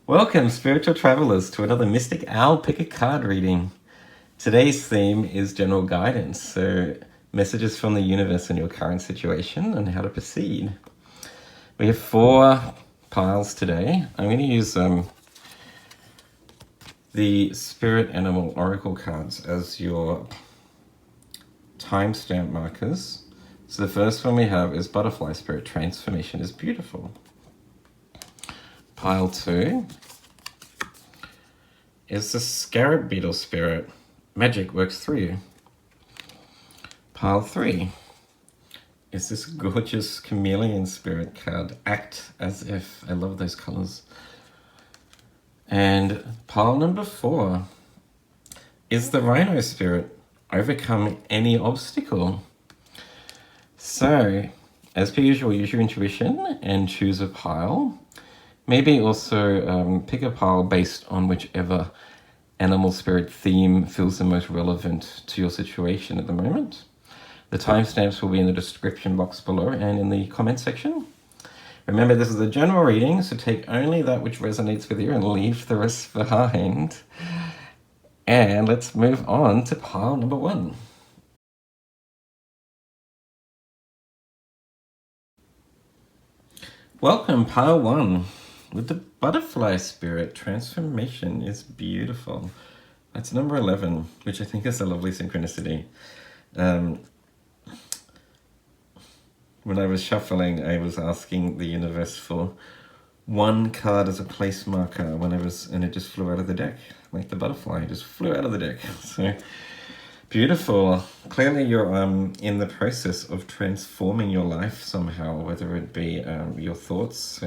Welcome, spiritual travelers, to another Mystic Owl Pickacard reading. Today's theme is general guidance, so messages from the universe in your current situation and how to proceed. We have 4 piles today. I'm going to use the Spirit Animal Oracle cards as your timestamp markers. So the first one we have is Butterfly Spirit. Transformation is beautiful. Pile 2 is the Scarab Beetle Spirit. Magic works through you. Pile 3 is this gorgeous Chameleon Spirit card. Act as if. I love those colors. And pile number 4 is the Rhino Spirit. Overcome any obstacle. So, as per usual, use your intuition and choose a pile. Maybe also pick a pile based on whichever animal spirit theme feels the most relevant to your situation at the moment. The timestamps will be in the description box below and in the comment section. Remember, this is a general reading, so take only that which resonates with you and leave the rest behind. And let's move on to pile number 1. Welcome, pile 1. With the Butterfly Spirit. Transformation is beautiful. That's number 11, which I think is a lovely synchronicity. When I was shuffling, I was asking the universe for 1 card as a place marker and it just flew out of the deck. Like the butterfly, just flew out of the deck. So beautiful. Clearly you're in the process of transforming your life somehow, whether it be your thoughts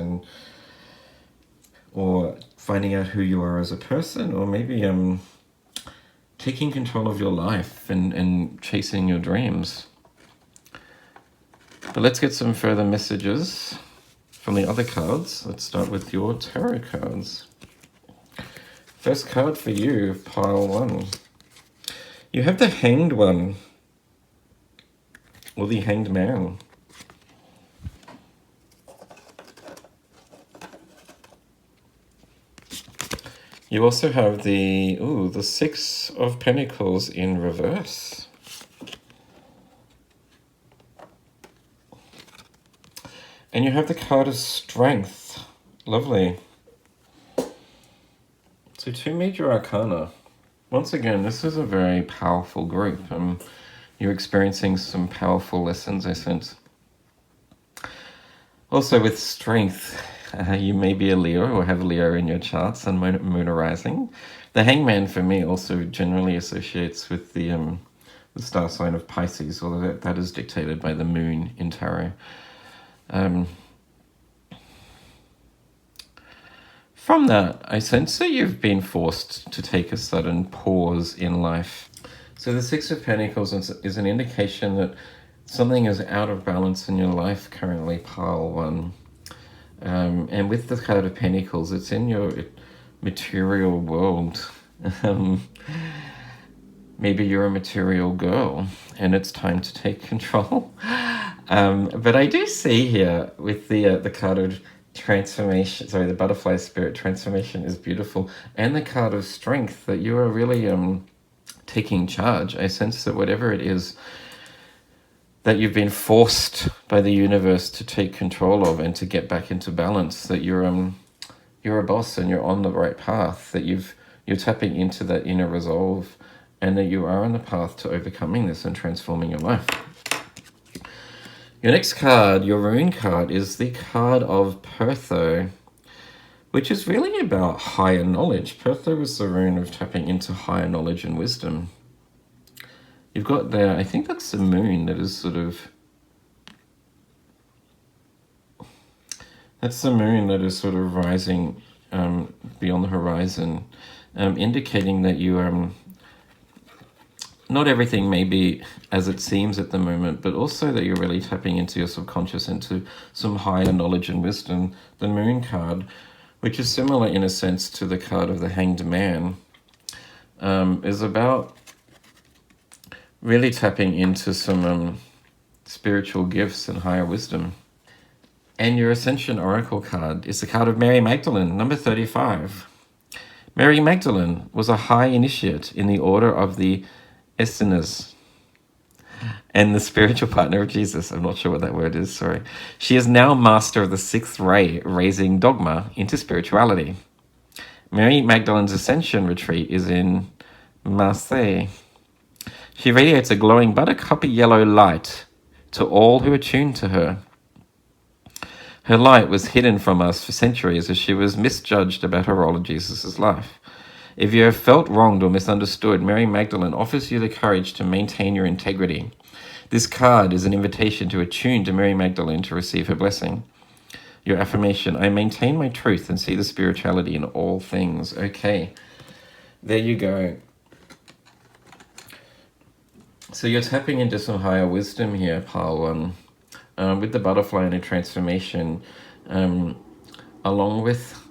or finding out who you are as a person, or maybe taking control of your life and chasing your dreams. But let's get some further messages from the other cards. Let's start with your tarot cards. First card for you, pile 1. You have the Hanged One, or the Hanged Man. You also have the 6 of Pentacles in reverse. And you have the card of Strength. Lovely. So 2 major arcana. Once again, this is a very powerful group. You're experiencing some powerful lessons, I sense. Also with Strength, you may be a Leo or have Leo in your charts and Moon arising. The Hangman for me also generally associates with the star sign of Pisces, although that is dictated by the Moon in tarot. From that, I sense that you've been forced to take a sudden pause in life. So the 6 of Pentacles is an indication that something is out of balance in your life currently, pile 1. And with the card of Pentacles, it's in your material world. Maybe you're a material girl and it's time to take control. But I do see here with the card of Transformation, sorry, the Butterfly Spirit, Transformation is beautiful, and the card of Strength, that you are really taking charge. I sense that whatever it is that you've been forced by the universe to take control of and to get back into balance, that you're a boss and you're on the right path, that you're tapping into that inner resolve, and that you are on the path to overcoming this and transforming your life. Your next card, your rune card, is the card of Pertho, which is really about higher knowledge. Pertho is the rune of tapping into higher knowledge and wisdom. You've got there, I think that's the moon that is sort of... That's the moon that is sort of rising beyond the horizon, indicating that you... not everything may be as it seems at the moment, but also that you're really tapping into your subconscious, into some higher knowledge and wisdom. The Moon card, which is similar in a sense to the card of the Hanged Man, is about really tapping into some spiritual gifts and higher wisdom. And your Ascension Oracle card is the card of Mary Magdalene, number 35. Mary Magdalene was a high initiate in the order of the Essenes and the spiritual partner of Jesus. I'm not sure what that word is, sorry. She is now master of the sixth ray, raising dogma into spirituality. Mary Magdalene's Ascension retreat is in Marseille. She radiates a glowing buttercup yellow light to all who are tuned to her. Her light was hidden from us for centuries as she was misjudged about her role in Jesus' life. If you have felt wronged or misunderstood, Mary Magdalene offers you the courage to maintain your integrity. This card is an invitation to attune to Mary Magdalene to receive her blessing. Your affirmation: I maintain my truth and see the spirituality in all things. Okay, there you go. So you're tapping into some higher wisdom here, Pile 1. With the butterfly and a transformation, along with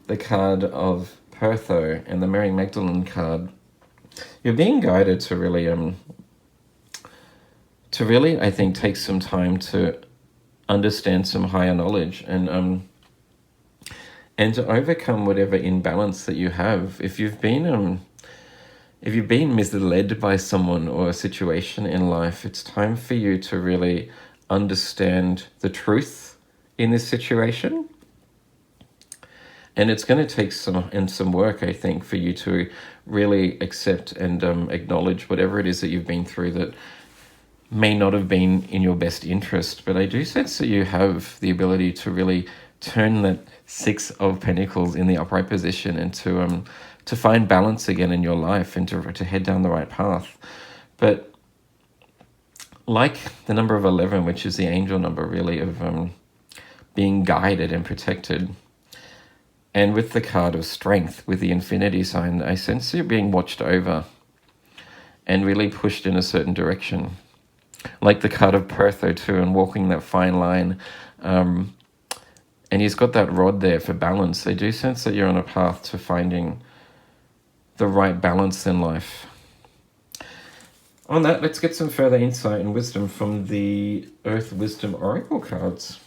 the card of Pertho and the Mary Magdalene card, you're being guided to really, I think, take some time to understand some higher knowledge and to overcome whatever imbalance that you have. If you've been misled by someone or a situation in life, it's time for you to really understand the truth in this situation. And it's going to take some work, I think, for you to really accept and acknowledge whatever it is that you've been through that may not have been in your best interest. But I do sense that you have the ability to really turn that Six of Pentacles in the upright position and to find balance again in your life and to head down the right path. But like the number of 11, which is the angel number really of being guided and protected, and with the card of strength, with the infinity sign, I sense you're being watched over and really pushed in a certain direction. Like the card of Pertho too, and walking that fine line. And he's got that rod there for balance. I do sense that you're on a path to finding the right balance in life. On that, let's get some further insight and wisdom from the Earth Wisdom Oracle cards.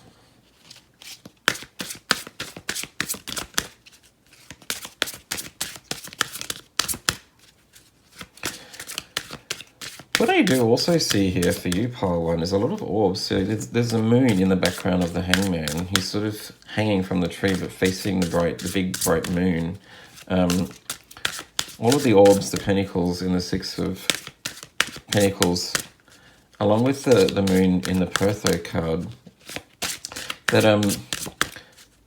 What I do also see here for you, Pile 1, is a lot of orbs. So there's a moon in the background of the hangman. He's sort of hanging from the tree, but facing the big bright moon. All of the orbs, the pentacles in the Six of Pentacles, along with the moon in the Pertho card, that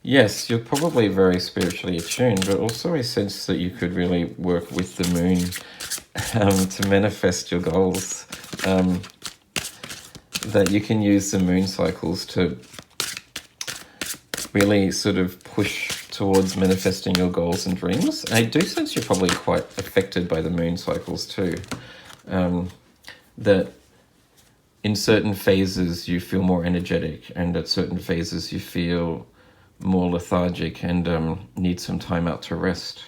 yes, you're probably very spiritually attuned, but also I sense that you could really work with the moon to manifest your goals. That you can use the moon cycles to really sort of push towards manifesting your goals and dreams. I do sense you're probably quite affected by the moon cycles too. That in certain phases you feel more energetic, and at certain phases you feel more lethargic and need some time out to rest.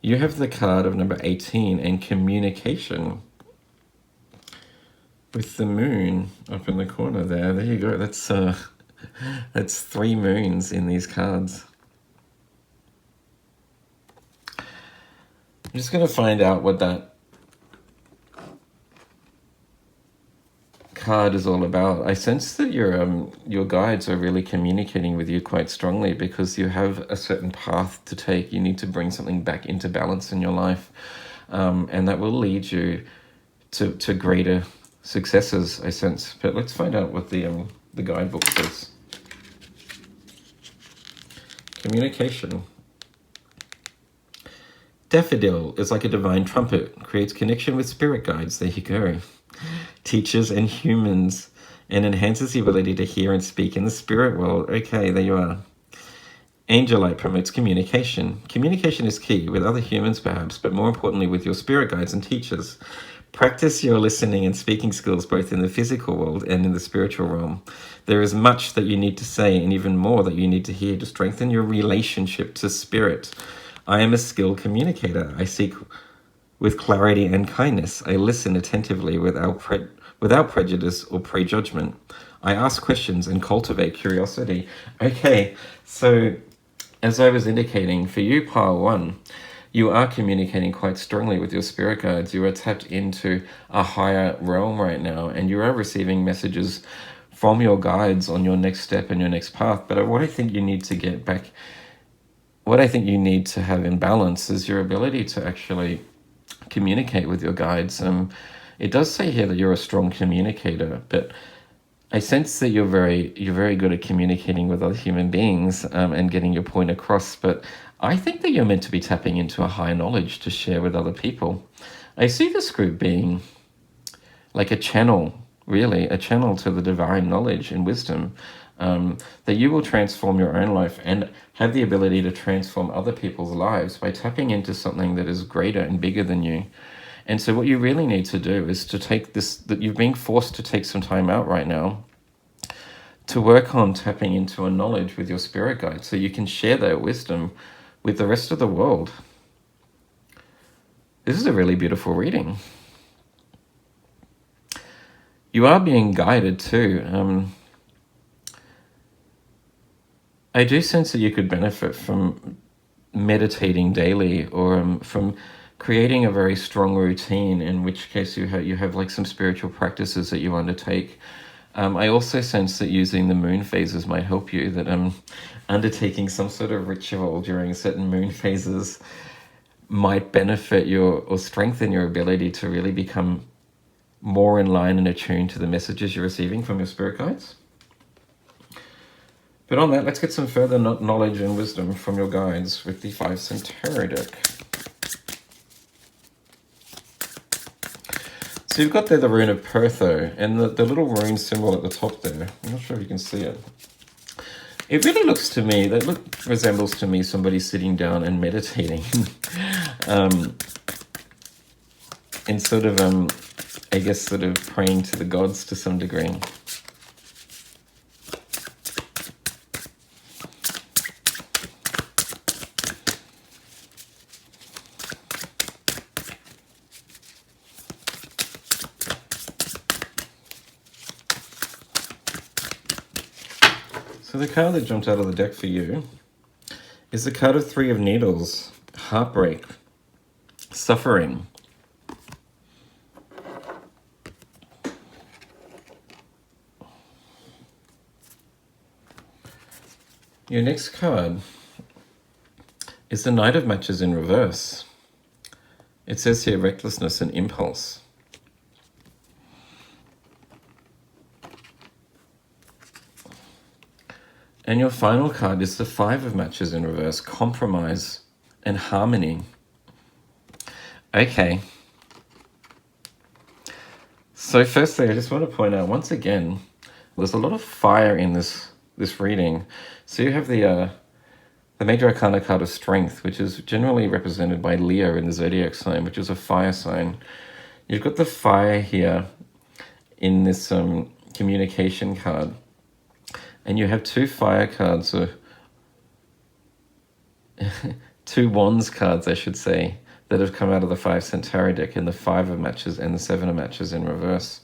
You have the card of number 18 and communication with the moon up in the corner there. There you go. That's 3 moons in these cards. I'm just going to find out what that card is all about. I sense that your guides are really communicating with you quite strongly because you have a certain path to take. You need to bring something back into balance in your life, and that will lead you to greater successes, I sense. But let's find out what the guidebook says. Communication. Daffodil is like a divine trumpet, creates connection with spirit guides, there you go, teachers and humans, and enhances the ability to hear and speak in the spirit world. Okay, there you are. Angelite promotes communication. Communication is key with other humans perhaps, but more importantly with your spirit guides and teachers. Practice your listening and speaking skills both in the physical world and in the spiritual realm. There is much that you need to say and even more that you need to hear to strengthen your relationship to spirit. I am a skilled communicator. I speak with clarity and kindness. I listen attentively without without prejudice or prejudgment. I ask questions and cultivate curiosity. Okay, so as I was indicating, for you, Pile 1, you are communicating quite strongly with your spirit guides. You are tapped into a higher realm right now, and you are receiving messages from your guides on your next step and your next path. But what I think you need to get back, what I think you need to have in balance is your ability to actually communicate with your guides. It does say here that you're a strong communicator, but I sense that you're very good at communicating with other human beings and getting your point across, but I think that you're meant to be tapping into a higher knowledge to share with other people. I see this group being like a channel, really, a channel to the divine knowledge and wisdom, that you will transform your own life and have the ability to transform other people's lives by tapping into something that is greater and bigger than you. And so what you really need to do is to take this, that you're being forced to take some time out right now to work on tapping into a knowledge with your spirit guide so you can share that wisdom with the rest of the world. This is a really beautiful reading. You are being guided too. I do sense that you could benefit from meditating daily, or from creating a very strong routine, in which case you have like some spiritual practices that you undertake. I also sense that using the moon phases might help you, that undertaking some sort of ritual during certain moon phases might benefit or strengthen your ability to really become more in line and attuned to the messages you're receiving from your spirit guides. But on that, let's get some further knowledge and wisdom from your guides with the 5 Centauri deck. So you've got there the rune of Pertho, and the little rune symbol at the top there. I'm not sure if you can see it. It really looks to me, resembles to me somebody sitting down and meditating. And sort of, I guess, sort of praying to the gods to some degree. So the card that jumped out of the deck for you is the card of 3 of Needles, heartbreak, suffering. Your next card is the Knight of Matches in reverse. It says here recklessness and impulse. And your final card is the 5 of Matches in reverse, compromise and harmony. Okay. So firstly, I just want to point out once again, there's a lot of fire in this reading. So you have the Major Arcana card of Strength, which is generally represented by Leo in the zodiac sign, which is a fire sign. You've got the fire here in this communication card. And you have 2 fire cards, or 2 wands cards, I should say, that have come out of the 5 Centauri deck, in the 5 of Matches and the 7 of Matches in reverse.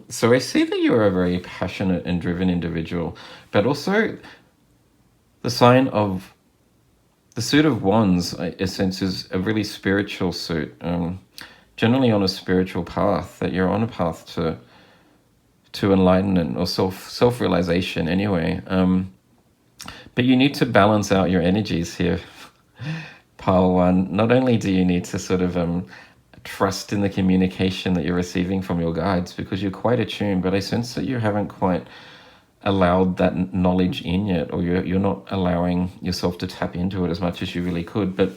So I see that you're a very passionate and driven individual, but also the sign of the suit of wands, I sense, is a really spiritual suit, generally on a spiritual path, that you're on a path to enlightenment or self-realization anyway. But you need to balance out your energies here, Pile 1. Not only do you need to sort of trust in the communication that you're receiving from your guides, because you're quite attuned, but I sense that you haven't quite allowed that knowledge in yet, or you're not allowing yourself to tap into it as much as you really could. But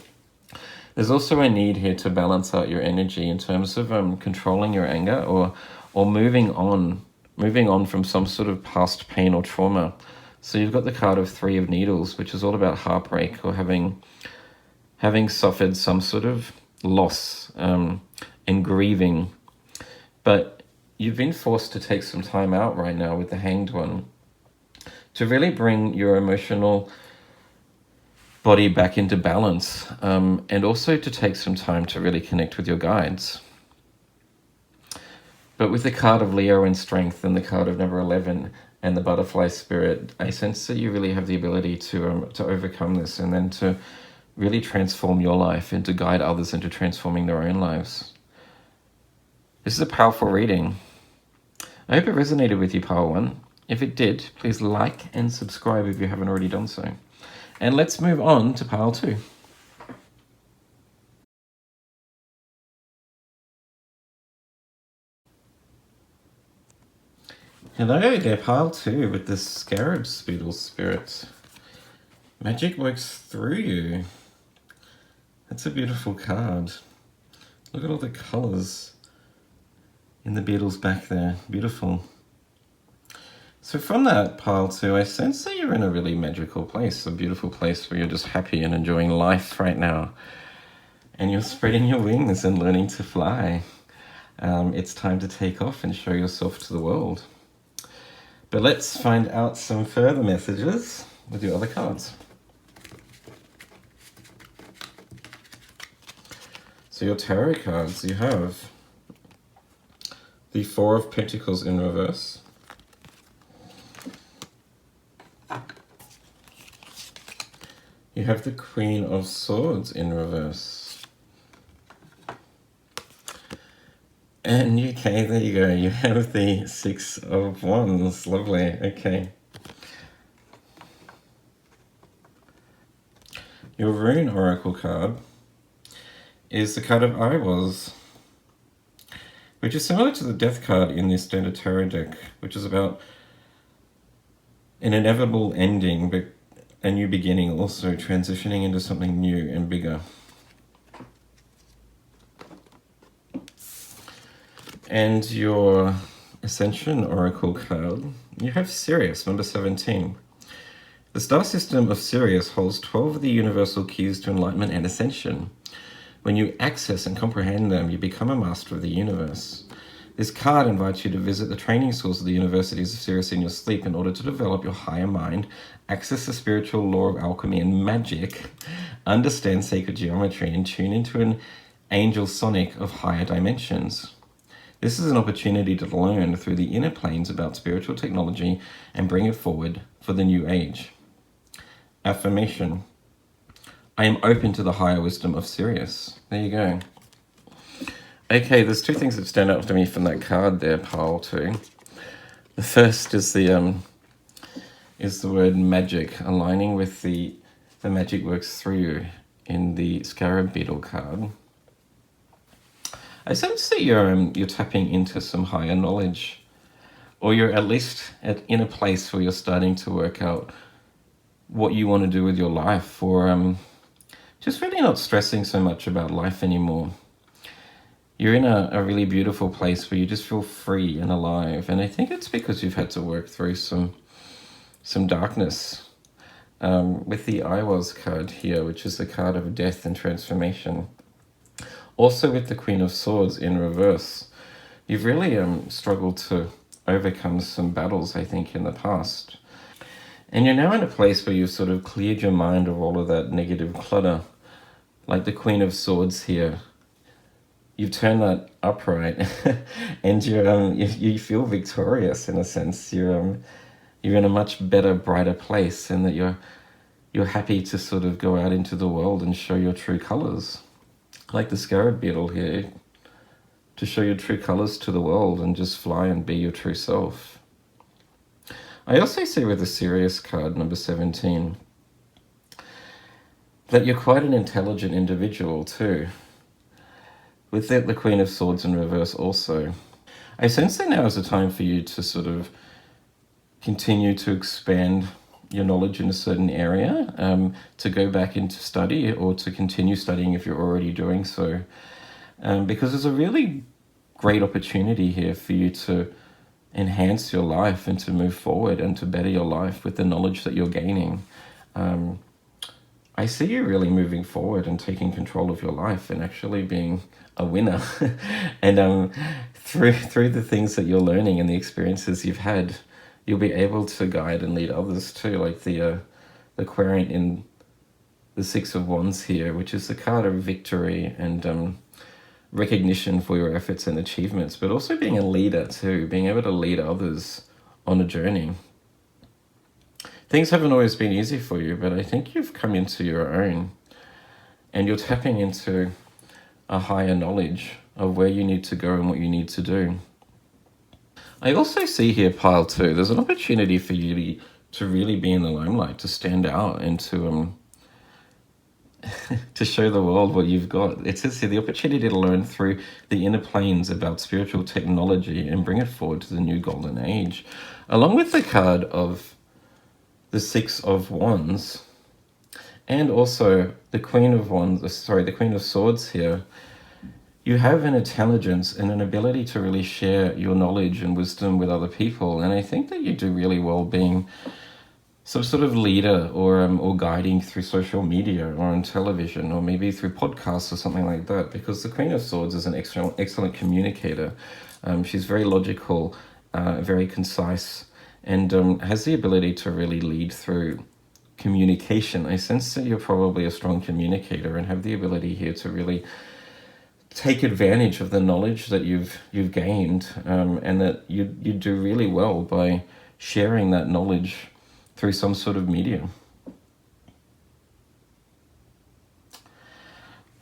there's also a need here to balance out your energy in terms of controlling your anger, or moving on from some sort of past pain or trauma. So you've got the card of 3 of Needles, which is all about heartbreak, or having suffered some sort of loss and grieving. But you've been forced to take some time out right now with the Hanged One to really bring your emotional body back into balance, and also to take some time to really connect with your guides. But with the card of Leo and strength and the card of number 11 and the butterfly spirit, I sense that you really have the ability to overcome this and then to really transform your life and to guide others into transforming their own lives. This is a powerful reading. I hope it resonated with you, Pile 1. If it did, please like and subscribe if you haven't already done so. And let's move on to Pile 2. Hello there, Pile 2 with the Scarab Beetle Spirit. Magic works through you. That's a beautiful card. Look at all the colours in the beetles back there. Beautiful. So from that, Pile 2, I sense that you're in a really magical place, a beautiful place where you're just happy and enjoying life right now. And you're spreading your wings and learning to fly. It's time to take off and show yourself to the world. But let's find out some further messages with your other cards. So your tarot cards, you have the Four of Pentacles in reverse. You have the Queen of Swords in reverse. And okay, there you go. You have the Six of Wands. Lovely. Okay. Your Rune Oracle card is the card of I Was, which is similar to the Death card in the Standard Tarot deck, which is about an inevitable ending, but a new beginning, also transitioning into something new and bigger. And your Ascension Oracle card, you have Sirius, number 17. The star system of Sirius holds 12 of the universal keys to enlightenment and ascension. When you access and comprehend them, you become a master of the universe. This card invites you to visit the training schools of the universities of Sirius in your sleep in order to develop your higher mind, access the spiritual law of alchemy and magic, understand sacred geometry, and tune into an angel sonic of higher dimensions. This is an opportunity to learn through the inner planes about spiritual technology and bring it forward for the new age. Affirmation. I am open to the higher wisdom of Sirius. There you go. Okay, there's two things that stand out to me from that card there, Pile 2. The first is the word magic, aligning with the magic works through you in the Scarab Beetle card. I sense that you're tapping into some higher knowledge, or you're at least in a place where you're starting to work out what you want to do with your life, or just really not stressing so much about life anymore. You're in a really beautiful place where you just feel free and alive, and I think it's because you've had to work through some darkness. With the I Was card here, which is the card of death and transformation. Also with the Queen of Swords in reverse, you've really struggled to overcome some battles, I think, in the past. And you're now in a place where you've sort of cleared your mind of all of that negative clutter. Like the Queen of Swords here. You've turned that upright and you feel victorious in a sense. You're in a much better, brighter place, and that you're happy to sort of go out into the world and show your true colors. Like the Scarab Beetle here, to show your true colors to the world and just fly and be your true self. I also see with the Sirius card, number 17, that you're quite an intelligent individual too. With that, the Queen of Swords in reverse also. I sense that now is a time for you to sort of continue to expand your knowledge in a certain area, to go back into study or to continue studying if you're already doing so. Because there's a really great opportunity here for you to enhance your life and to move forward and to better your life with the knowledge that you're gaining. I see you really moving forward and taking control of your life and actually being a winner. And through the things that you're learning and the experiences you've had, you'll be able to guide and lead others too, like the querent in the Six of Wands here, which is the card of victory and recognition for your efforts and achievements, but also being a leader too, being able to lead others on a journey. Things haven't always been easy for you, but I think you've come into your own, and you're tapping into a higher knowledge of where you need to go and what you need to do. I also see here, Pile 2, there's an opportunity for you to really be in the limelight, to stand out and to to show the world what you've got. It says here, the opportunity to learn through the inner planes about spiritual technology and bring it forward to the new golden age. Along with the card of the Six of Wands, and also the Queen of Wands, the Queen of Swords here, you have an intelligence and an ability to really share your knowledge and wisdom with other people. And I think that you do really well being some sort of leader or guiding through social media or on television or maybe through podcasts or something like that, because the Queen of Swords is an excellent communicator. She's very logical, very concise, and has the ability to really lead through communication. I sense that you're probably a strong communicator and have the ability here to really take advantage of the knowledge that you've gained, and that you do really well by sharing that knowledge through some sort of medium.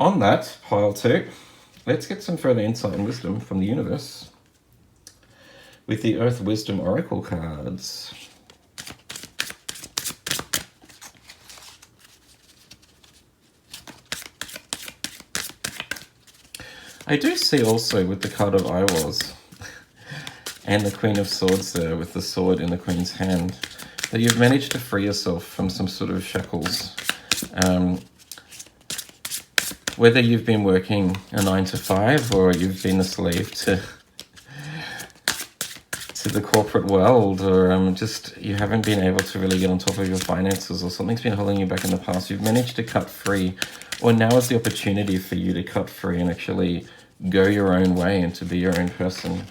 On that, Pile 2, let's get some further insight and wisdom from the universe with the Earth Wisdom Oracle cards. I do see also with the card of I Was and the Queen of Swords there with the sword in the Queen's hand, that you've managed to free yourself from some sort of shackles. Whether you've been working a 9-to-5 or you've been a slave to the corporate world, or just you haven't been able to really get on top of your finances, or something's been holding you back in the past, you've managed to cut free, or now is the opportunity for you to cut free and actually go your own way and to be your own person.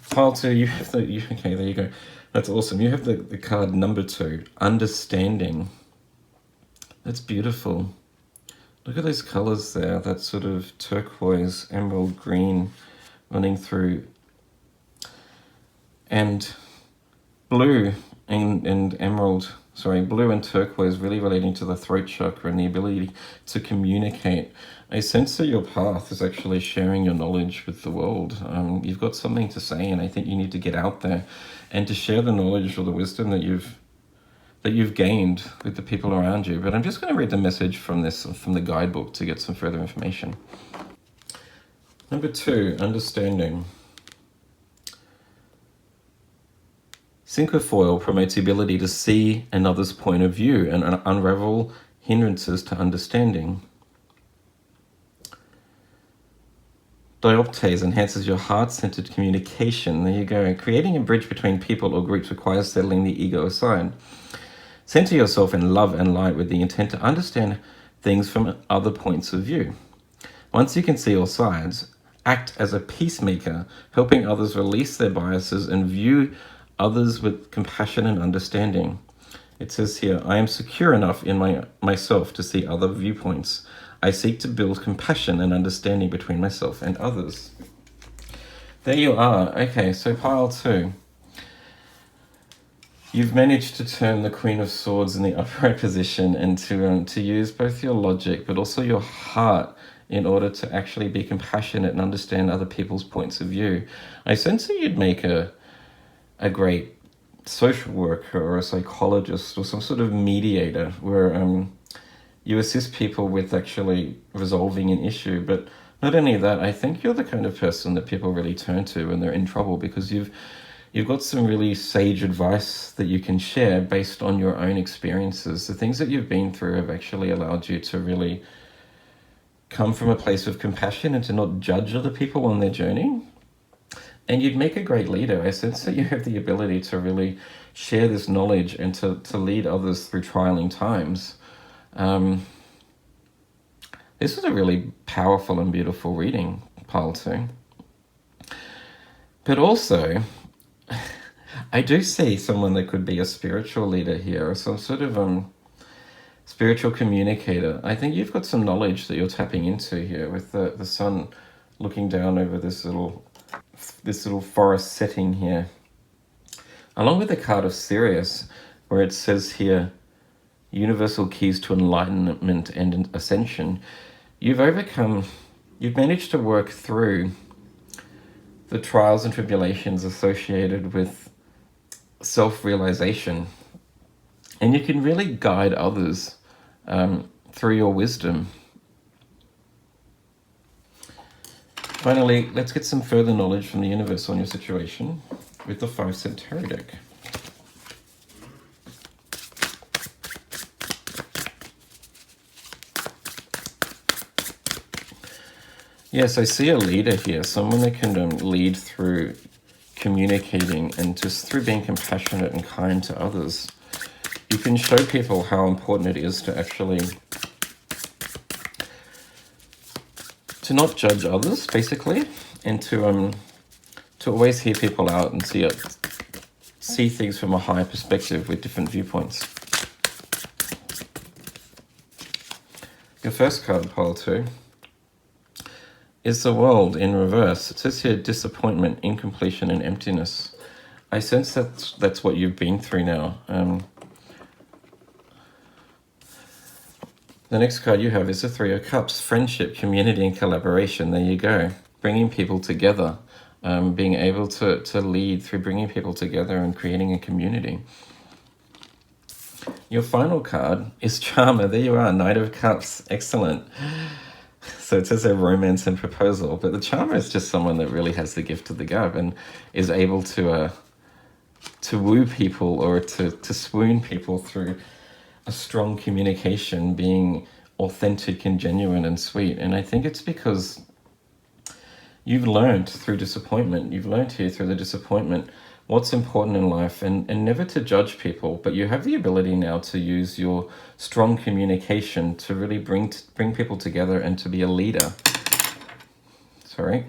Pile 2, you have okay, there you go. That's awesome. You have the card number 2, Understanding. That's beautiful. Look at those colors there, that sort of turquoise, emerald green running through, and blue and emerald, blue and turquoise really relating to the throat chakra and the ability to communicate. I sense that your path is actually sharing your knowledge with the world. You've got something to say, and I think you need to get out there and to share the knowledge or the wisdom that you've gained with the people around you. But I'm just going to read the message from the guidebook to get some further information. Number 2, Understanding. Cinquefoil promotes the ability to see another's point of view and unravel hindrances to understanding. Dioptase enhances your heart-centered communication. There you go. Creating a bridge between people or groups requires settling the ego aside. Center yourself in love and light with the intent to understand things from other points of view. Once you can see all sides, act as a peacemaker, helping others release their biases and view others with compassion and understanding. It says here, I am secure enough in myself to see other viewpoints. I seek to build compassion and understanding between myself and others. There you are. Okay, so Pile 2. You've managed to turn the Queen of Swords in the upright position and to use both your logic but also your heart in order to actually be compassionate and understand other people's points of view. I sense that you'd make a great social worker or a psychologist or some sort of mediator where you assist people with actually resolving an issue. But not only that, I think you're the kind of person that people really turn to when they're in trouble, because you've got some really sage advice that you can share based on your own experiences. The things that you've been through have actually allowed you to really come from a place of compassion and to not judge other people on their journey. And you'd make a great leader. I sense that you have the ability to really share this knowledge and to lead others through trialing times. This is a really powerful and beautiful reading, Pile 2. But also, I do see someone that could be a spiritual leader here, or some sort of spiritual communicator. I think you've got some knowledge that you're tapping into here with the sun looking down over this little forest setting here. Along with the card of Sirius, where it says here, universal keys to enlightenment and ascension, you've managed to work through the trials and tribulations associated with self-realization. And you can really guide others through your wisdom. Finally, let's get some further knowledge from the universe on your situation with the 5-cent tarot deck. Yes, I see a leader here, someone that can lead through communicating and just through being compassionate and kind to others. You can show people how important it is to actually not judge others, basically, and to always hear people out and see things from a higher perspective with different viewpoints. Your first card, pile 2, is the World in reverse. It says here, disappointment, incompletion, and emptiness. I sense that's what you've been through now. The next card you have is the 3 of Cups, friendship, community, and collaboration. There you go. Bringing people together, being able to lead through bringing people together and creating a community. Your final card is Charmer. There you are, Knight of Cups. Excellent. So it says a romance and proposal, but the Charmer is just someone that really has the gift of the gab and is able to woo people or to swoon people through a strong communication, being authentic and genuine and sweet. And I think it's because you've learned through disappointment, you've learned here through the disappointment what's important in life, and never to judge people, but you have the ability now to use your strong communication to really bring people together and to be a leader. Sorry,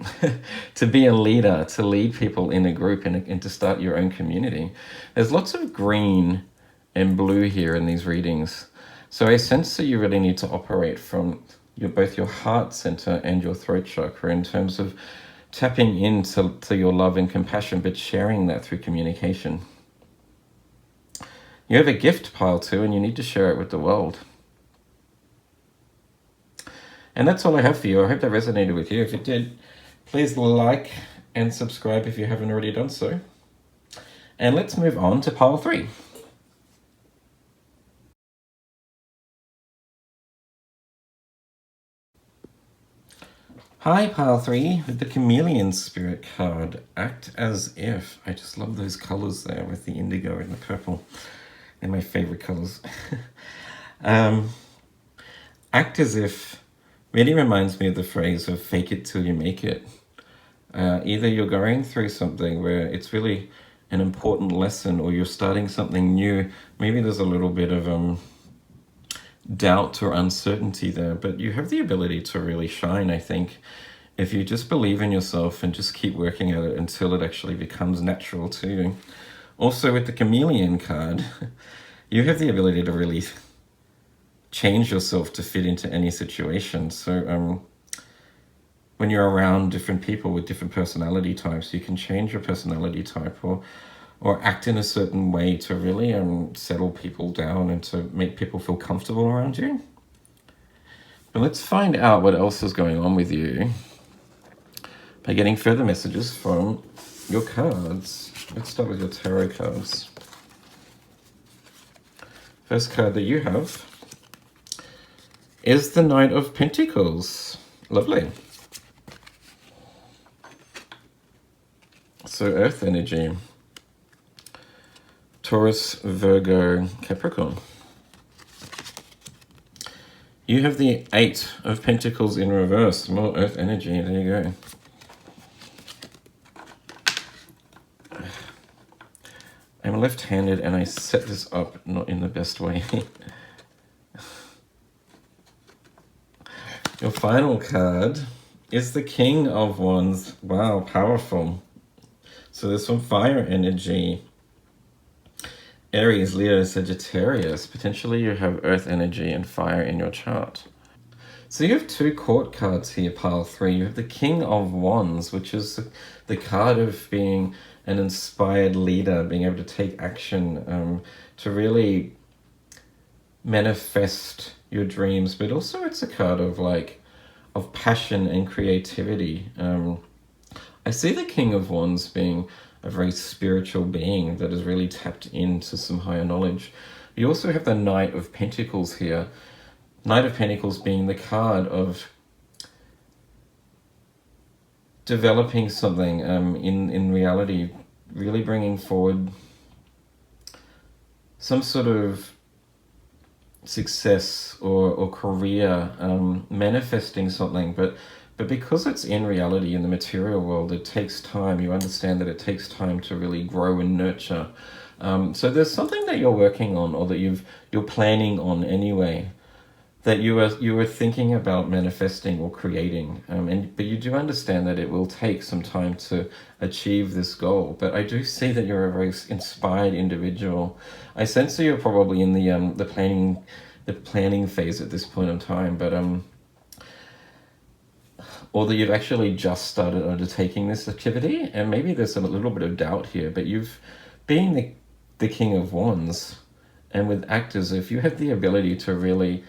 to be a leader, to lead people in a group and to start your own community. There's lots of green and blue here in these readings. So I sense that you really need to operate from both your heart center and your throat chakra in terms of tapping into your love and compassion, but sharing that through communication. You have a gift, pile 2, and you need to share it with the world. And that's all I have for you. I hope that resonated with you. If it did, please like and subscribe if you haven't already done so. And let's move on to pile 3. Hi, pile 3, with the Chameleon Spirit card. Act as if. I just love those colors there with the indigo and the purple. They're my favorite colors. Act as if really reminds me of the phrase of fake it till you make it. Either you're going through something where it's really an important lesson, or you're starting something new. Maybe there's a little bit of doubt or uncertainty there, but you have the ability to really shine, I think, if you just believe in yourself and just keep working at it until it actually becomes natural to you. Also, with the Chameleon card, you have the ability to really change yourself to fit into any situation. So when you're around different people with different personality types, you can change your personality type or act in a certain way to really settle people down and to make people feel comfortable around you. But let's find out what else is going on with you by getting further messages from your cards. Let's start with your tarot cards. First card that you have is the Knight of Pentacles. Lovely. So earth energy. Taurus, Virgo, Capricorn. You have the 8 of Pentacles in reverse. More earth energy. There you go. I'm left-handed and I set this up not in the best way. Your final card is the King of Wands. Wow, powerful. So there's some fire energy. Aries, Leo, Sagittarius. Potentially you have earth energy and fire in your chart. So you have two court cards here, pile 3. You have the King of Wands, which is the card of being an inspired leader, being able to take action, to really manifest your dreams. But also it's a card of passion and creativity. I see the King of Wands being a very spiritual being that is really tapped into some higher knowledge. You also have the Knight of Pentacles here. Knight of Pentacles being the card of developing something in reality, really bringing forward some sort of success or career, manifesting something, but because it's in reality in the material world, it takes time. You understand that it takes time to really grow and nurture. So there's something that you're working on, or that you're planning on anyway, that you were thinking about manifesting or creating, but you do understand that it will take some time to achieve this goal. But I do see that you're a very inspired individual. I sense that you're probably in the planning phase at this point in time, but or that you've actually just started undertaking this activity, and maybe there's a little bit of doubt here. But you've been the King of Wands, and with actors, if you have the ability to really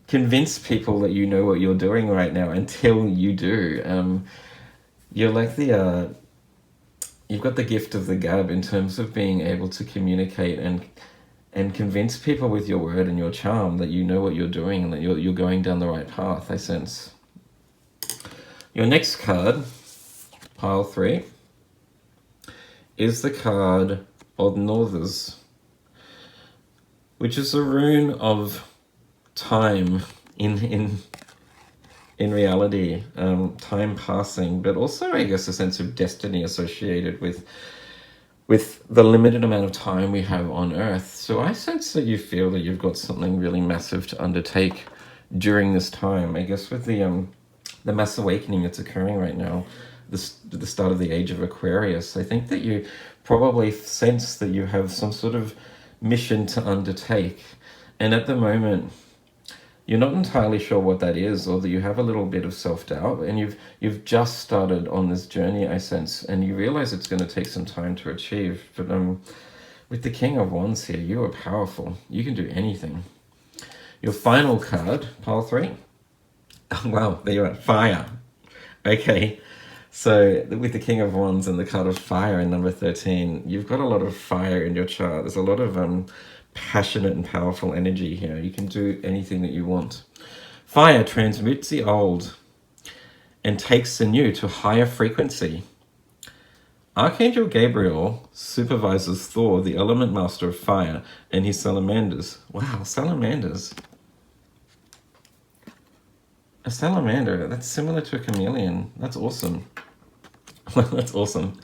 convince people that you know what you're doing right now until you do, you're like you've got the gift of the gab in terms of being able to communicate and convince people with your word and your charm that you know what you're doing and that you're going down the right path, I sense. Your next card, pile 3, is the card of Northers, which is a rune of time in reality, time passing, but also, I guess, a sense of destiny associated with the limited amount of time we have on Earth. So I sense that you feel that you've got something really massive to undertake during this time. I guess with the mass awakening that's occurring right now, the start of the age of Aquarius, I think that you probably sense that you have some sort of mission to undertake. And at the moment, you're not entirely sure what that is, or that you have a little bit of self-doubt, and you've just started on this journey, I sense, and you realize it's going to take some time to achieve. But with the King of Wands here, you are powerful. You can do anything. Your final card, pile 3. Oh, wow, there you are. Fire. Okay, so with the King of Wands and the card of fire in number 13, you've got a lot of fire in your chart. There's a lot of passionate and powerful energy here. You can do anything that you want. Fire transmutes the old and takes the new to higher frequency. Archangel Gabriel supervises Thor, the element master of fire, and his salamanders. Wow, salamanders. A salamander, that's similar to a chameleon. That's awesome. That's awesome.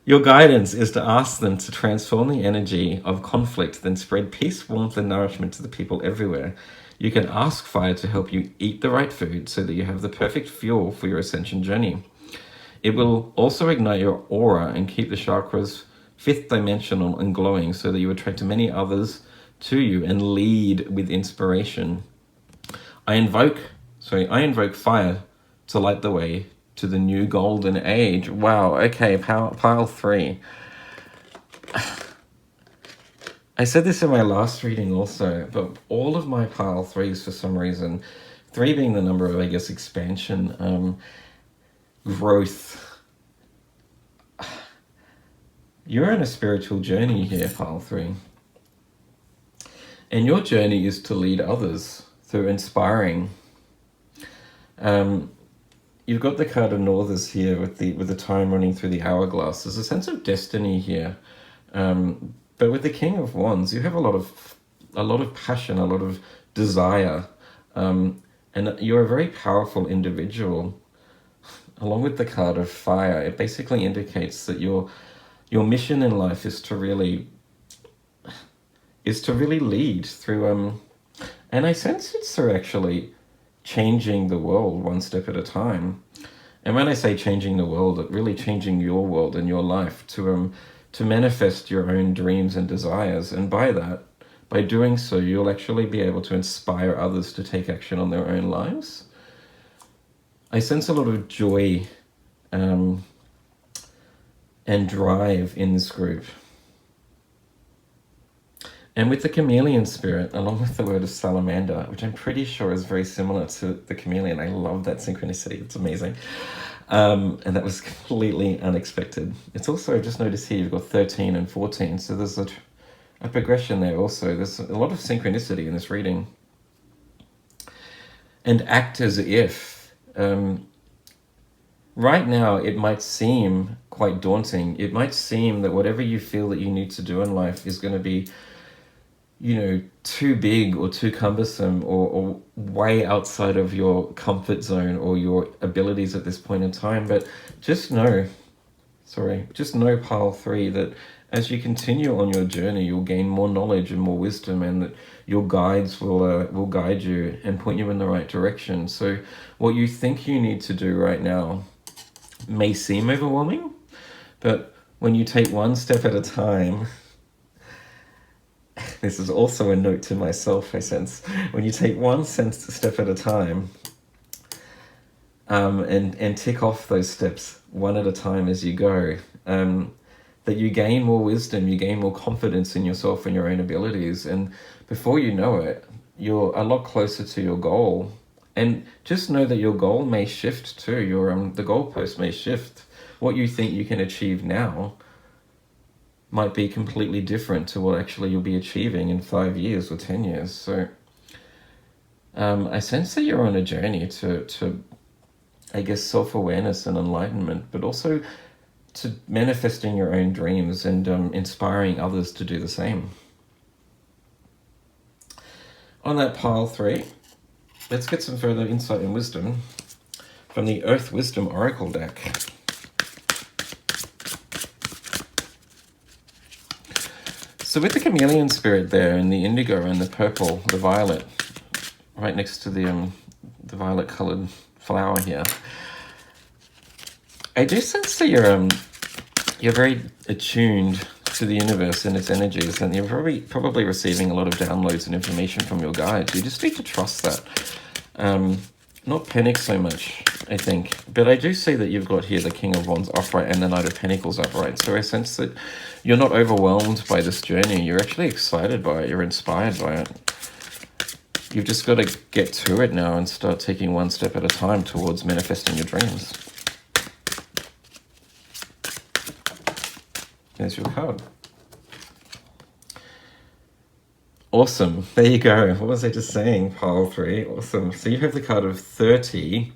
Your guidance is to ask them to transform the energy of conflict, then spread peace, warmth, and nourishment to the people everywhere. You can ask fire to help you eat the right food so that you have the perfect fuel for your ascension journey. It will also ignite your aura and keep the chakras 5th dimensional and glowing so that you attract many others to you and lead with inspiration. I invoke fire to light the way to the new golden age. Wow, okay, pile 3. I said this in my last reading also, but all of my pile 3s, for some reason, 3 being the number of, I guess, expansion, growth. You're on a spiritual journey here, pile 3. And your journey is to lead others through inspiring. You've got the card of Northers here with the time running through the hourglass. There's a sense of destiny here, but with the King of Wands, you have a lot of passion, a lot of desire, and you're a very powerful individual. Along with the card of fire, it basically indicates that your mission in life is to really lead through, and I sense it's through actually changing the world one step at a time. And when I say changing the world, really changing your world and your life to to manifest your own dreams and desires. And by doing so, you'll actually be able to inspire others to take action on their own lives. I sense a lot of joy and drive in this group. And with the chameleon spirit, along with the word of salamander, which I'm pretty sure is very similar to the chameleon. I love that synchronicity. It's amazing. And that was completely unexpected. It's also, just noticed here, you've got 13 and 14. So there's a progression there also. There's a lot of synchronicity in this reading. And act as if. Right now, it might seem quite daunting. It might seem that whatever you feel that you need to do in life is going to be, too big or too cumbersome or way outside of your comfort zone or your abilities at this point in time. But just know, pile 3, that as you continue on your journey, you'll gain more knowledge and more wisdom, and that your guides will guide you and point you in the right direction. So what you think you need to do right now may seem overwhelming, but when you take one step at a time, this is also a note to myself, I sense, when you take one step at a time, and tick off those steps one at a time as you go, that you gain more wisdom, you gain more confidence in yourself and your own abilities, and before you know it, you're a lot closer to your goal. And just know that your goal may shift too. The goalpost may shift. What you think you can achieve now might be completely different to what actually you'll be achieving in 5 years or 10 years. So I sense that you're on a journey to I guess, self-awareness and enlightenment, but also to manifesting your own dreams and inspiring others to do the same. On that pile 3, let's get some further insight and wisdom from the Earth Wisdom Oracle deck. So with the chameleon spirit there, and the indigo and the purple, the violet, right next to the violet-coloured flower here, I do sense that you're very attuned to the universe and its energies, and you're probably receiving a lot of downloads and information from your guides. You just need to trust that. Not panic so much, I think. But I do see that you've got here the King of Wands upright and the Knight of Pentacles upright. So I sense that you're not overwhelmed by this journey. You're actually excited by it. You're inspired by it. You've just got to get to it now and start taking one step at a time towards manifesting your dreams. There's your card. Awesome. There you go. What was I just saying? Pile 3. Awesome. So you have the card of 30,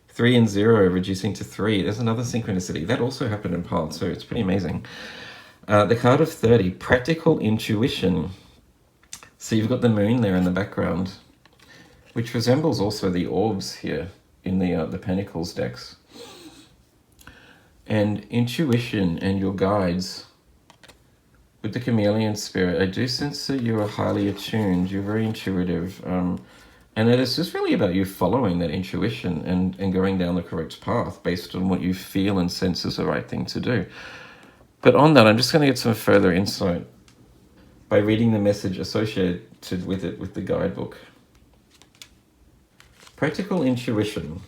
3 and 0 reducing to 3. There's another synchronicity. That also happened in pile 2. It's pretty amazing. The card of 30, practical intuition. So you've got the moon there in the background, which resembles also the orbs here in the Pentacles decks. And intuition and your guides. With the chameleon spirit, I do sense that you are highly attuned, you're very intuitive, and that it's just really about you following that intuition and going down the correct path based on what you feel and sense is the right thing to do. But on that, I'm just going to get some further insight by reading the message associated with it with the guidebook. Practical intuition.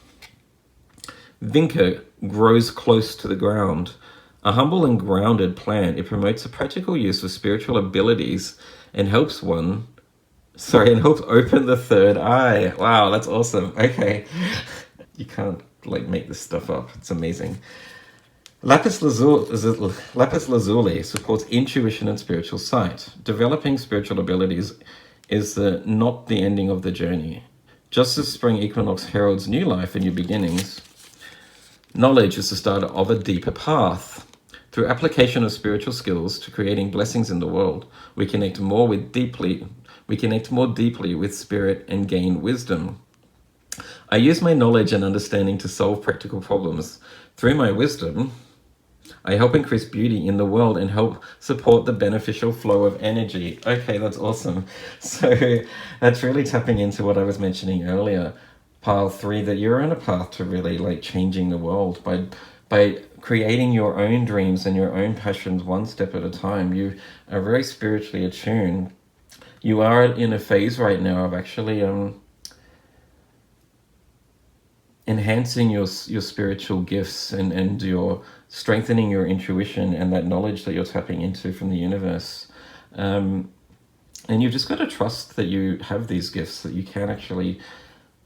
Vinca grows close to the ground. A humble and grounded plant, it promotes a practical use of spiritual abilities and helps open the third eye. Wow, that's awesome. Okay. You can't make this stuff up. It's amazing. Lapis lazuli supports intuition and spiritual sight. Developing spiritual abilities is not the ending of the journey. Just as spring equinox heralds new life and new beginnings, knowledge is the start of a deeper path. Through application of spiritual skills to creating blessings in the world, we connect more deeply with spirit and gain wisdom. I use my knowledge and understanding to solve practical problems. Through my wisdom, I help increase beauty in the world and help support the beneficial flow of energy. Okay, that's awesome. So that's really tapping into what I was mentioning earlier, pile 3, that you're on a path to really changing the world by by creating your own dreams and your own passions one step at a time. You are very spiritually attuned. You are in a phase right now of actually enhancing your spiritual gifts and your strengthening your intuition and that knowledge that you're tapping into from the universe. And you've just got to trust that you have these gifts, that you can actually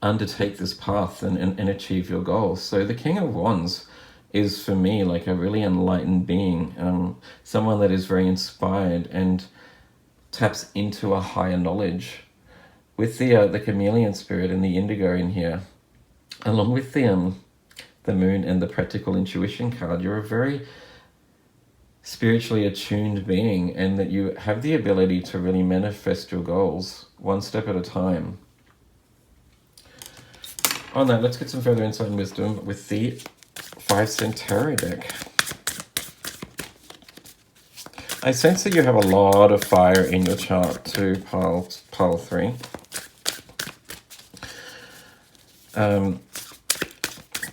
undertake this path and achieve your goals. So the King of Wands is, for me, like a really enlightened being, someone that is very inspired and taps into a higher knowledge. With the chameleon spirit and the indigo in here, along with the moon and the practical intuition card, you're a very spiritually attuned being, and that you have the ability to really manifest your goals one step at a time. On that, let's get some further insight and wisdom with the 5-cent tarot deck. I sense that you have a lot of fire in your chart too, pile 3.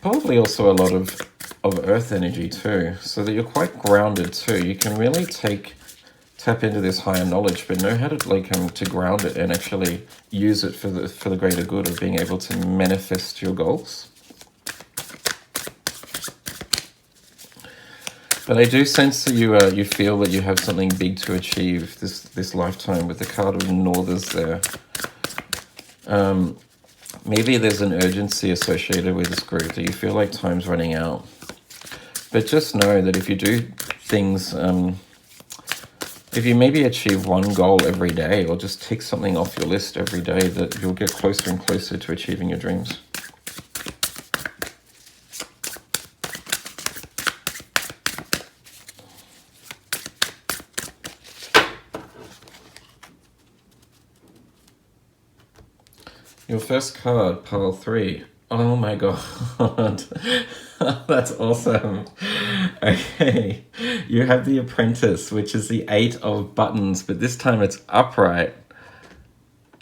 Probably also a lot of earth energy too, so that you're quite grounded too. You can really tap into this higher knowledge, but know how to to ground it and actually use it for the greater good of being able to manifest your goals. But I do sense that you feel that you have something big to achieve this lifetime, with the card of Northers there. Maybe there's an urgency associated with this group, that you feel like time's running out. But just know that if you do things, if you maybe achieve one goal every day, or just tick something off your list every day, that you'll get closer and closer to achieving your dreams. Your first card, pile 3. Oh my god. That's awesome. Okay. You have the Apprentice, which is the 8 of buttons, but this time it's upright.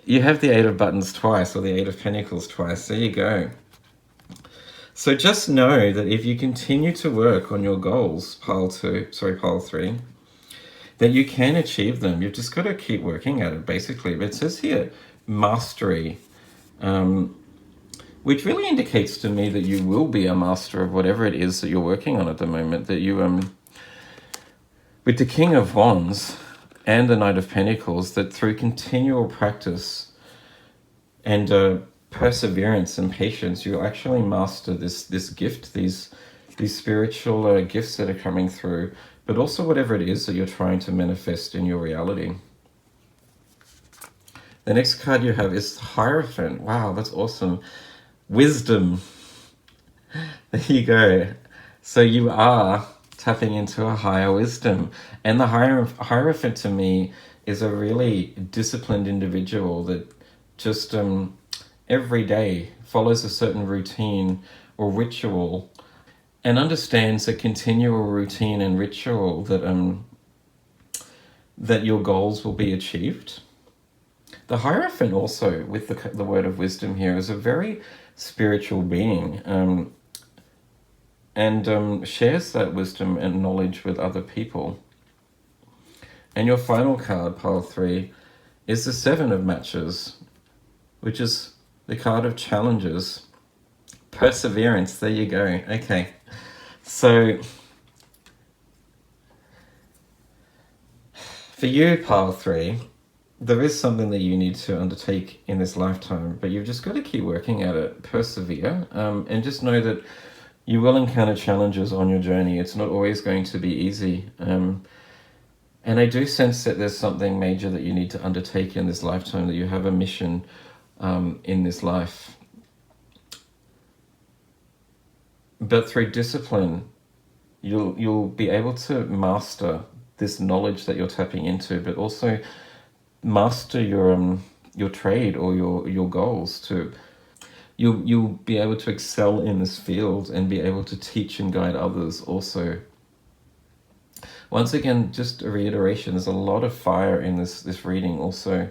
You have the 8 of buttons twice, or the 8 of pentacles twice. There you go. So just know that if you continue to work on your goals, pile 3, that you can achieve them. You've just got to keep working at it, basically. But it says here, mastery. Which really indicates to me that you will be a master of whatever it is that you're working on at the moment. That you, with the King of Wands and the Knight of Pentacles, that through continual practice and perseverance and patience, you actually master this gift, these spiritual gifts that are coming through, but also whatever it is that you're trying to manifest in your reality. The next card you have is Hierophant. Wow, that's awesome. Wisdom. There you go. So you are tapping into a higher wisdom. And the Hierophant, to me, is a really disciplined individual that just every day follows a certain routine or ritual, and understands a continual routine and ritual that your goals will be achieved. The Hierophant also, with the word of wisdom here, is a very spiritual being, and shares that wisdom and knowledge with other people. And your final card, pile 3, is the 7 of matches, which is the card of challenges. Perseverance, there you go. Okay, so for you, pile 3, there is something that you need to undertake in this lifetime, but you've just got to keep working at it, persevere, and just know that you will encounter challenges on your journey. It's not always going to be easy. And I do sense that there's something major that you need to undertake in this lifetime, that you have a mission in this life. But through discipline, you'll be able to master this knowledge that you're tapping into, but also master your trade or your goals. You'll be able to excel in this field and be able to teach and guide others also. Once again, just a reiteration, there's a lot of fire in this reading also,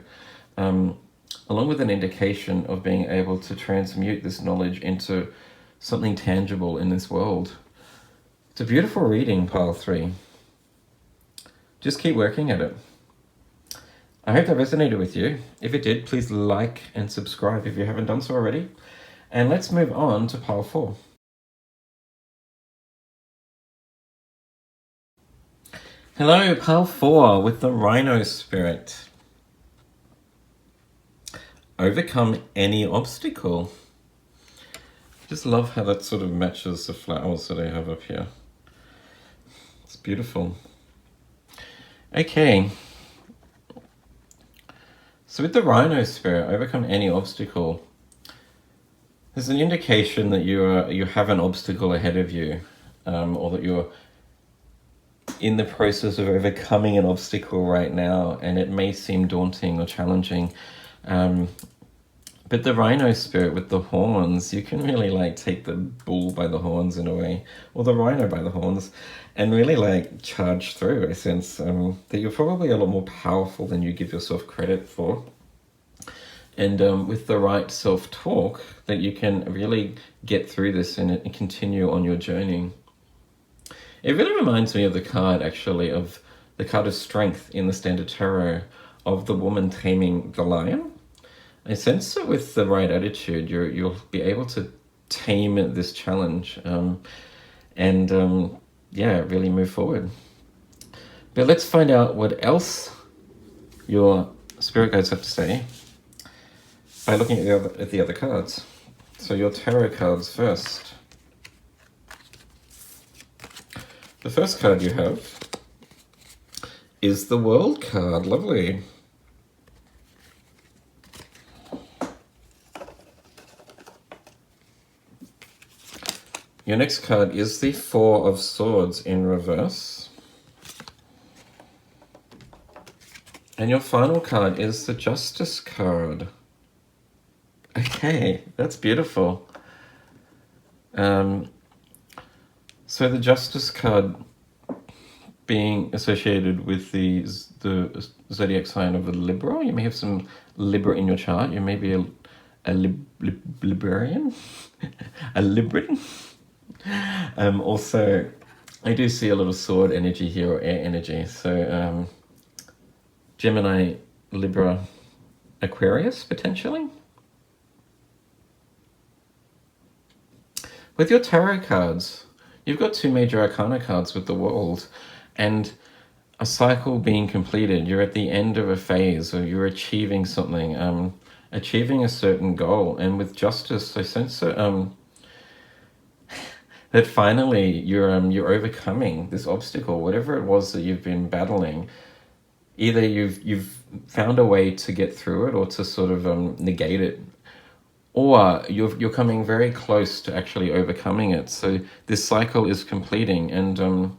along with an indication of being able to transmute this knowledge into something tangible in this world. It's a beautiful reading, pile 3. Just keep working at it. I hope that resonated with you. If it did, please like and subscribe if you haven't done so already. And let's move on to pile 4. Hello, pile 4 with the Rhino Spirit. Overcome any obstacle. Just love how that sort of matches the flowers that I have up here. It's beautiful. Okay. So with the Rhino Spirit, overcome any obstacle. There's an indication that you have an obstacle ahead of you, or that you're in the process of overcoming an obstacle right now, and it may seem daunting or challenging. But the Rhino Spirit with the horns, you can really like take the bull by the horns in a way, or the rhino by the horns, and really like charge through. I sense that you're probably a lot more powerful than you give yourself credit for. And with the right self-talk, that you can really get through this and continue on your journey. It really reminds me of the card, actually, of the card of strength in the Standard Tarot, of the woman taming the lion. I sense that with the right attitude, you'll be able to tame this challenge and really move forward. But let's find out what else your spirit guides have to say by looking at the other cards. So your tarot cards first. The first card you have is the World card. Lovely. Your next card is the Four of Swords in reverse. And your final card is the Justice card. Okay, that's beautiful. So the Justice card being associated with the zodiac sign of a Libra. You may have some Libra in your chart. You may be a Librarian, a Libran. Also, I do see a lot of sword energy here, or air energy. So Gemini, Libra, Aquarius, potentially. With your tarot cards, you've got 2 major arcana cards with the World, and a cycle being completed. You're at the end of a phase, or you're achieving something, achieving a certain goal. And with Justice, I sense that that finally you're overcoming this obstacle, whatever it was that you've been battling. Either you've found a way to get through it, or to sort of negate it, or you're coming very close to actually overcoming it. So this cycle is completing, and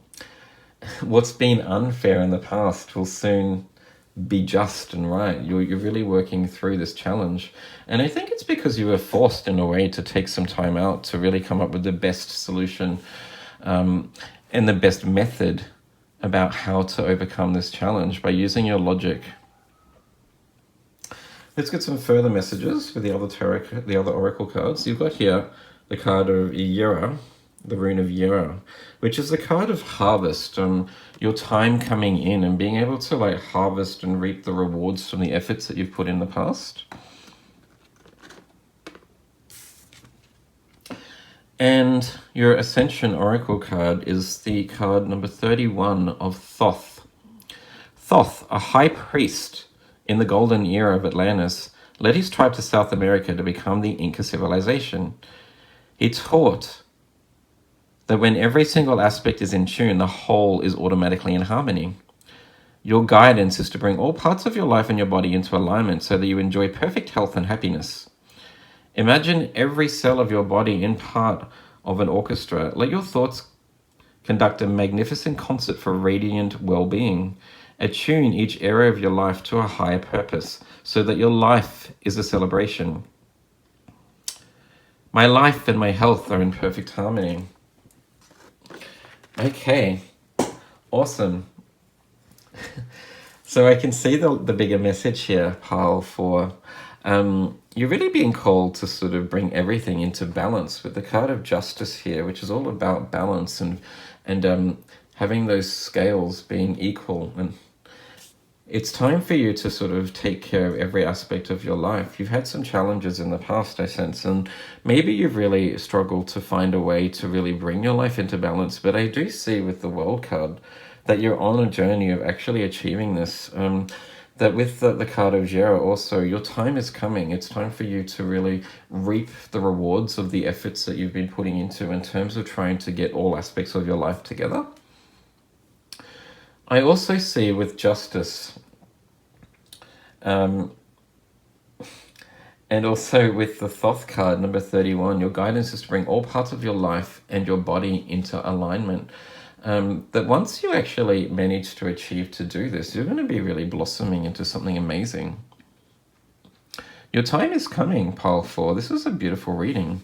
what's been unfair in the past will soon be just and right. You're really working through this challenge. And I think it's because you were forced in a way to take some time out to really come up with the best solution and the best method about how to overcome this challenge by using your logic. Let's get some further messages with the other oracle cards. You've got here the card of Yera, the rune of Yera, which is the card of harvest, your time coming in and being able to like harvest and reap the rewards from the efforts that you've put in the past. And your Ascension Oracle card is the card number 31 of Thoth. Thoth, a high priest in the golden era of Atlantis, led his tribe to South America to become the Inca civilization. He taught that when every single aspect is in tune, the whole is automatically in harmony. Your guidance is to bring all parts of your life and your body into alignment so that you enjoy perfect health and happiness. Imagine every cell of your body in part of an orchestra. Let your thoughts conduct a magnificent concert for radiant well-being. Attune each area of your life to a higher purpose so that your life is a celebration. My life and my health are in perfect harmony. Okay, awesome. So I can see the bigger message here, pile 4. You're really being called to sort of bring everything into balance with the card of Justice here, which is all about balance and having those scales being equal. And it's time for you to sort of take care of every aspect of your life. You've had some challenges in the past, I sense, and maybe you've really struggled to find a way to really bring your life into balance. But I do see with the World card that you're on a journey of actually achieving this. That with the card of Jera also, your time is coming. It's time for you to really reap the rewards of the efforts that you've been putting into in terms of trying to get all aspects of your life together. I also see with Justice, and also with the Thoth card, number 31, your guidance is to bring all parts of your life and your body into alignment. That once you actually manage to achieve to do this, you're going to be really blossoming into something amazing. Your time is coming, pile 4. This is a beautiful reading.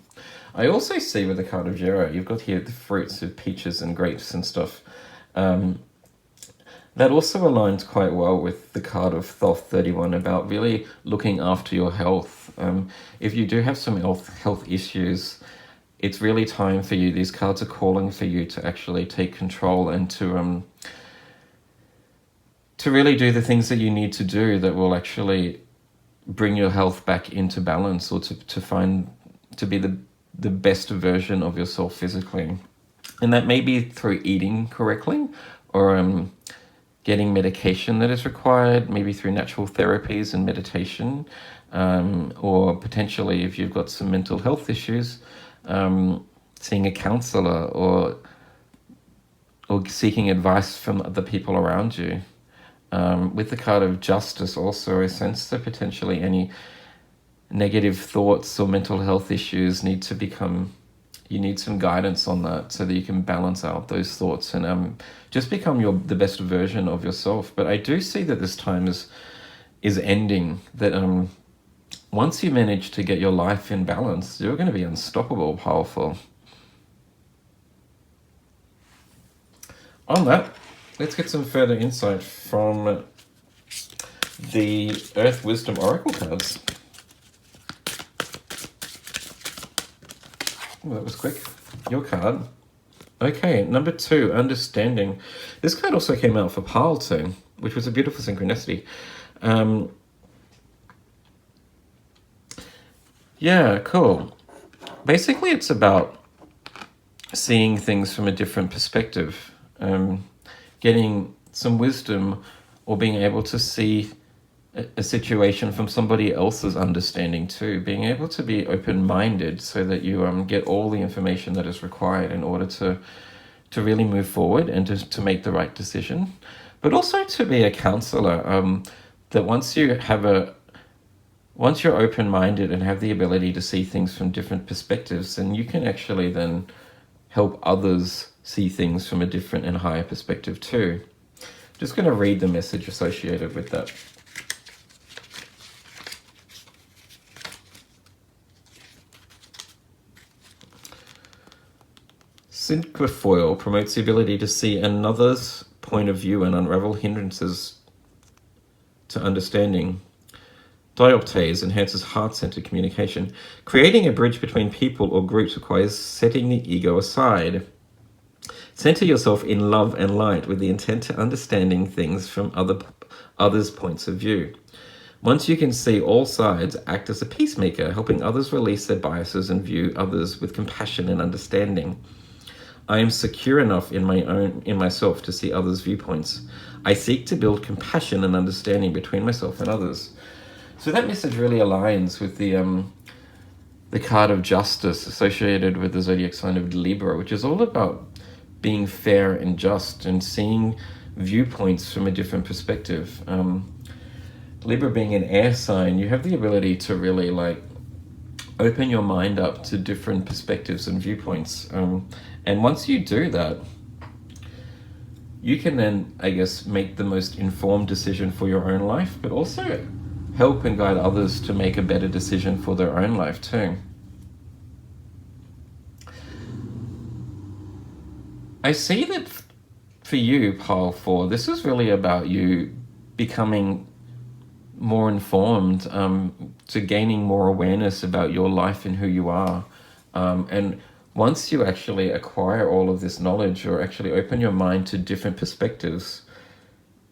I also see with the card of Jera, you've got here the fruits of peaches and grapes and stuff. That also aligns quite well with the card of Thoth 31 about really looking after your health. If you do have some health issues, it's really time for you. These cards are calling for you to actually take control and to really do the things that you need to do that will actually bring your health back into balance, or to be the best version of yourself physically. And that may be through eating correctly, or getting medication that is required, maybe through natural therapies and meditation, or potentially if you've got some mental health issues, seeing a counselor or seeking advice from the people around you. With the card of Justice also, I sense that potentially any negative thoughts or mental health issues you need some guidance on that so that you can balance out those thoughts and just become the best version of yourself. But I do see that this time is ending, that once you manage to get your life in balance, you're going to be unstoppable, powerful. On that, let's get some further insight from the Earth Wisdom Oracle cards. Oh, that was quick. Your card. Okay, number 2, Understanding. This card also came out for Pile too, which was a beautiful synchronicity. Yeah, cool. Basically, it's about seeing things from a different perspective, getting some wisdom, or being able to see a situation from somebody else's understanding too, being able to be open-minded so that you get all the information that is required in order to really move forward and to make the right decision. But also to be a counselor, that once you're open-minded and have the ability to see things from different perspectives, then you can actually then help others see things from a different and higher perspective too. Just going to read the message associated with that. Cinquefoil promotes the ability to see another's point of view and unravel hindrances to understanding. Dioptase enhances heart-centered communication. Creating a bridge between people or groups requires setting the ego aside. Center yourself in love and light with the intent to understanding things from others' points of view. Once you can see all sides, act as a peacemaker, helping others release their biases and view others with compassion and understanding. I am secure enough in myself to see others' viewpoints. I seek to build compassion and understanding between myself and others. So that message really aligns with the card of Justice associated with the zodiac sign of Libra, which is all about being fair and just and seeing viewpoints from a different perspective. Libra being an air sign, you have the ability to really open your mind up to different perspectives and viewpoints. And once you do that, you can then, I guess, make the most informed decision for your own life, but also help and guide others to make a better decision for their own life too. I see that for you, Pile 4, this is really about you becoming more informed, to gaining more awareness about your life and who you are, and once you actually acquire all of this knowledge, or actually open your mind to different perspectives,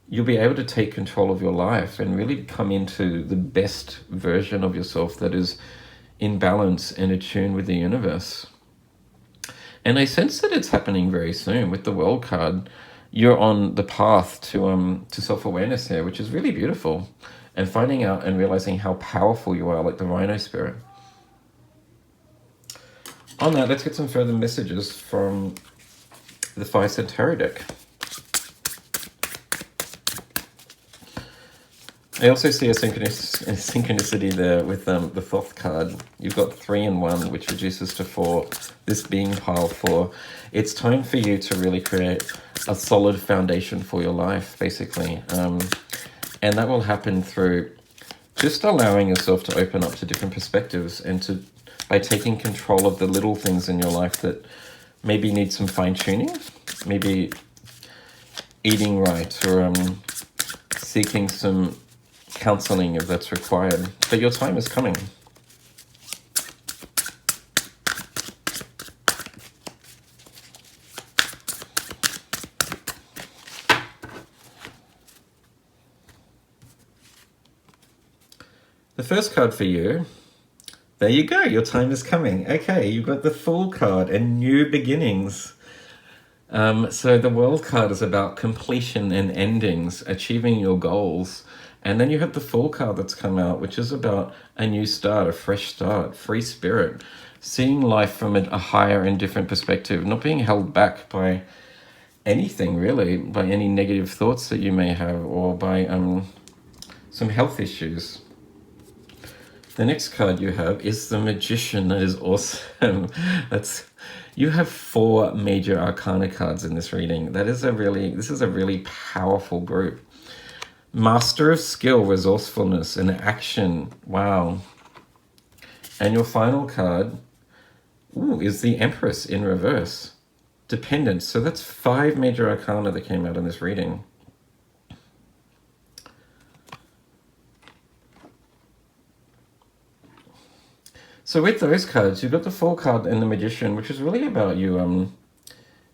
you'll be able to take control of your life and really come into the best version of yourself that is in balance and attuned with the universe. And I sense that it's happening very soon. With the World card, you're on the path to self-awareness here, which is really beautiful. And finding out and realizing how powerful you are, like the Rhino Spirit. On that, let's get some further messages from the 5-cent tarot deck. I also see a synchronicity there with the Thoth card. You've got 3 and 1, which reduces to 4. This being pile 4. It's time for you to really create a solid foundation for your life, basically. And that will happen through just allowing yourself to open up to different perspectives, and by taking control of the little things in your life that maybe need some fine-tuning, maybe eating right, or seeking some counseling if that's required. But your time is coming. The first card for you, there you go, your time is coming. Okay, you've got the Fool card and new beginnings. So the World card is about completion and endings, achieving your goals. And then you have the Fool card that's come out, which is about a new start, a fresh start, free spirit, seeing life from a higher and different perspective, not being held back by anything really, by any negative thoughts that you may have, or by some health issues. The next card you have is the Magician. That is awesome. You have 4 major arcana cards in this reading. This is a really powerful group. Master of skill, resourcefulness, and action. Wow. And your final card is the Empress in reverse. Dependence. So that's 5 major arcana that came out in this reading. So with those cards, you've got the Fool card and the Magician, which is really about you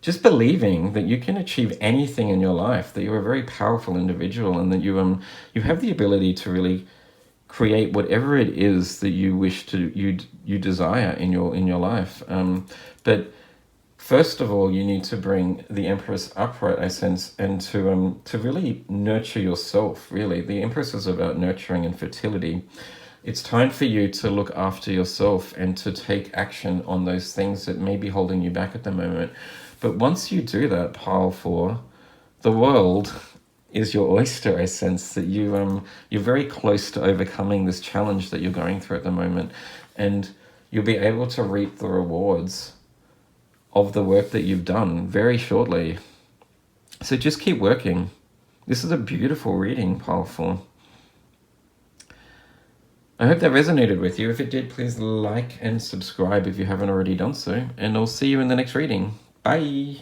just believing that you can achieve anything in your life, that you're a very powerful individual, and that you have the ability to really create whatever it is that you wish to, you desire in your life. But first of all, you need to bring the Empress upright, I sense, and to really nurture yourself, really. The Empress is about nurturing and fertility. It's time for you to look after yourself and to take action on those things that may be holding you back at the moment. But once you do that, pile 4, the world is your oyster. I sense that you're very close to overcoming this challenge that you're going through at the moment, and you'll be able to reap the rewards of the work that you've done very shortly. So just keep working. This is a beautiful reading, pile 4. I hope that resonated with you. If it did, please like and subscribe if you haven't already done so, and I'll see you in the next reading. Bye.